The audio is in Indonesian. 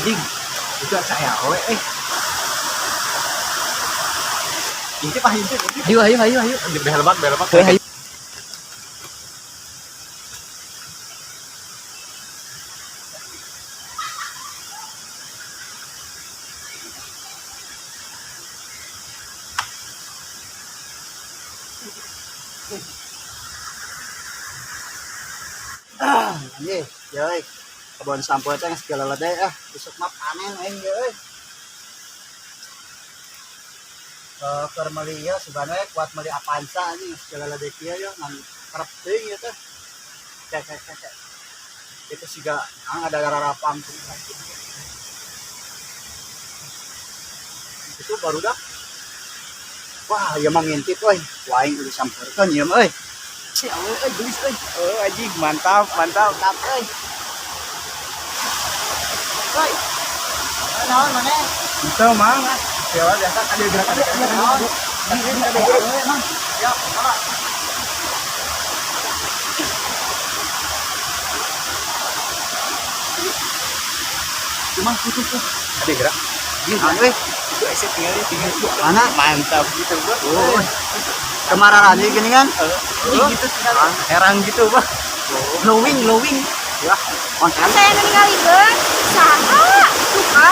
anjing. Udah saya intip ah intip. Ayo. Behel banget. Ayo. Anjing, euy. Kebon sampul teh segala ledai besok mah panen aing euy. Keur meuli ieu sebenarnya kuat meuli Avanza anjing segala ledai kieu ya ngan karep teuing ieu teh. Cek. Itu siga ada rarapang itu baru dah. Wah, ieu mah ngintip euy. Wah, aing kudu sampeurkeun ieu mah euy. Cia euy geus euy. Anjing mantap euy. Euy. Naon maneh? Itu mang. Ya biasa ada gerakan. Ya, cuma itu Ada gerak. euy. Itu eset tinggal Mana? mantap gitu, Bro. Oh. Kemarahan aja gini kan? Gitu herang gitu, Bang. Glowing. Ya, konten. Saya ningali saha suka